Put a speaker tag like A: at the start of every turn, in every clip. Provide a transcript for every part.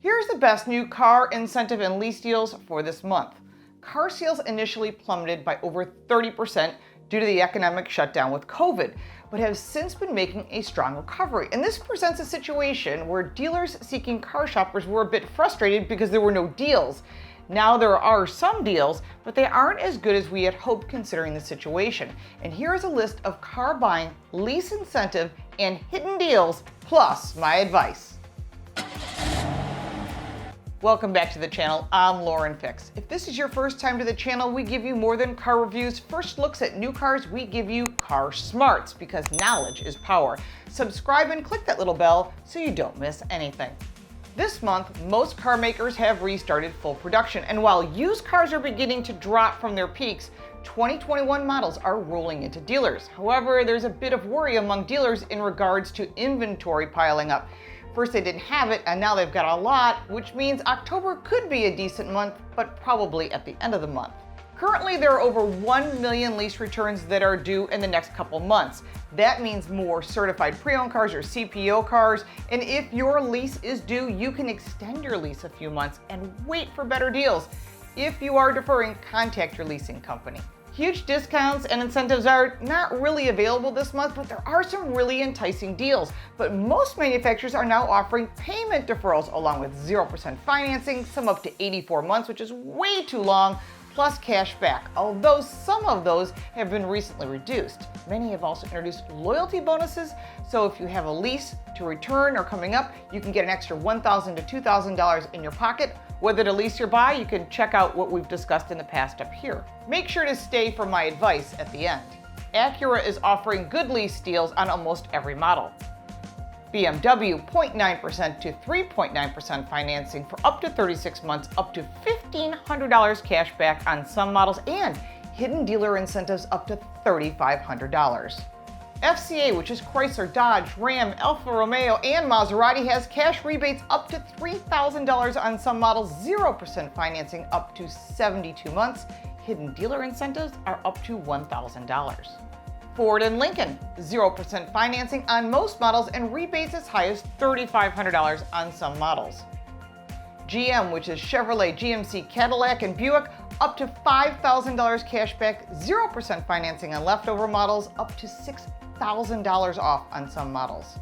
A: Here's the best new car incentive and lease deals for this month. Car sales initially plummeted by over 30% due to the economic shutdown with COVID, but have since been making a strong recovery. And this presents a situation where dealers seeking car shoppers were a bit frustrated because there were no deals. Now there are some deals, but they aren't as good as we had hoped considering the situation. And here is a list of car buying, lease incentive, and hidden deals, plus my advice. Welcome back to the channel. I'm Lauren Fix. If this is your first time to the channel, we give you more than car reviews, first looks at new cars. We give you car smarts because knowledge is power. Subscribe and click that little bell so you don't miss anything. This month, most car makers have restarted full production, and while used cars are beginning to drop from their peaks, 2021 models are rolling into dealers. However, there's a bit of worry among dealers in regards to inventory piling up. First they didn't have it, and now they've got a lot, which means October could be a decent month, but probably at the end of the month. Currently, there are over 1 million lease returns that are due in the next couple months. That means more certified pre-owned cars or CPO cars, and if your lease is due, you can extend your lease a few months and wait for better deals. If you are deferring, contact your leasing company. Huge discounts and incentives are not really available this month, but there are some really enticing deals. But most manufacturers are now offering payment deferrals along with 0% financing, some up to 84 months, which is way too long, plus cash back, although some of those have been recently reduced. Many have also introduced loyalty bonuses, so if you have a lease to return or coming up, you can get an extra $1,000 to $2,000 in your pocket. Whether to lease or buy, you can check out what we've discussed in the past up here. Make sure to stay for my advice at the end. Acura is offering good lease deals on almost every model. BMW 0.9% to 3.9% financing for up to 36 months, up to $1,500 cash back on some models, and hidden dealer incentives up to $3,500. FCA, which is Chrysler, Dodge, Ram, Alfa Romeo, and Maserati, has cash rebates up to $3,000 on some models, 0% financing up to 72 months. Hidden dealer incentives are up to $1,000. Ford and Lincoln, 0% financing on most models and rebates as high as $3,500 on some models. GM, which is Chevrolet, GMC, Cadillac, and Buick, up to $5,000 cash back, 0% financing on leftover models, up to $6,000 off on some models.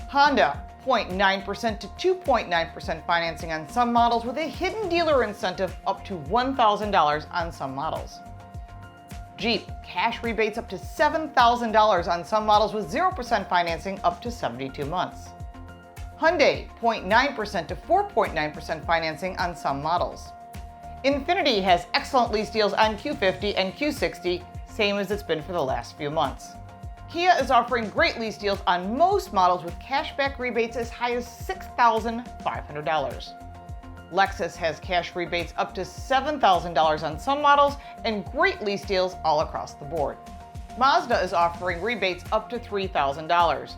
A: Honda, 0.9% to 2.9% financing on some models with a hidden dealer incentive up to $1,000 on some models. Jeep, cash rebates up to $7,000 on some models with 0% financing up to 72 months. Hyundai, 0.9% to 4.9% financing on some models. Infiniti has excellent lease deals on Q50 and Q60, same as it's been for the last few months. Kia is offering great lease deals on most models with cashback rebates as high as $6,500. Lexus has cash rebates up to $7,000 on some models and great lease deals all across the board. Mazda is offering rebates up to $3,000.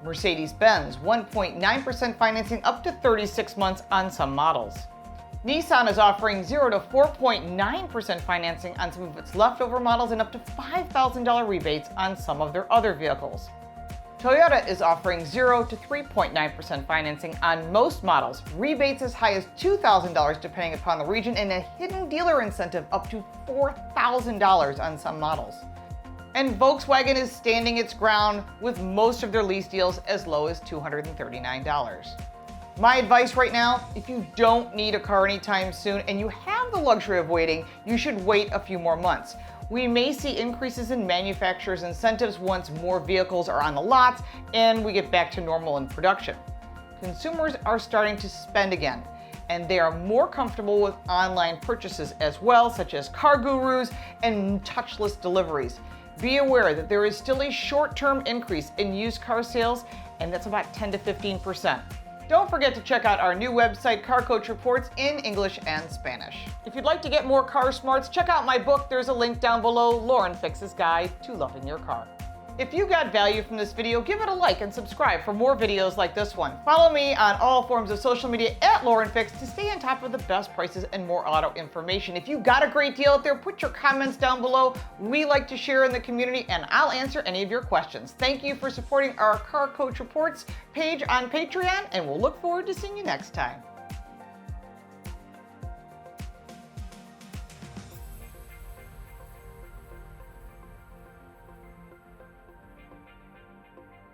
A: Mercedes-Benz, 1.9% financing up to 36 months on some models. Nissan is offering 0 to 4.9% financing on some of its leftover models and up to $5,000 rebates on some of their other vehicles. Toyota is offering 0 to 3.9% financing on most models, rebates as high as $2,000 depending upon the region, and a hidden dealer incentive up to $4,000 on some models. And Volkswagen is standing its ground with most of their lease deals as low as $239. My advice right now, if you don't need a car anytime soon and you have the luxury of waiting, you should wait a few more months. We may see increases in manufacturers' incentives once more vehicles are on the lots and we get back to normal in production. Consumers are starting to spend again, and they are more comfortable with online purchases as well, such as car gurus and touchless deliveries. Be aware that there is still a short-term increase in used car sales, and that's about 10 to 15%. Don't forget to check out our new website, Car Coach Reports, in English and Spanish. If you'd like to get more car smarts, check out my book. There's a link down below, Lauren Fix's Guide to Loving Your Car. If you got value from this video, give it a like and subscribe for more videos like this one. Follow me on all forms of social media at Lauren Fix to stay on top of the best prices and more auto information. If you got a great deal out there, put your comments down below. We like to share in the community, and I'll answer any of your questions. Thank you for supporting our Car Coach Reports page on Patreon, and we'll look forward to seeing you next time.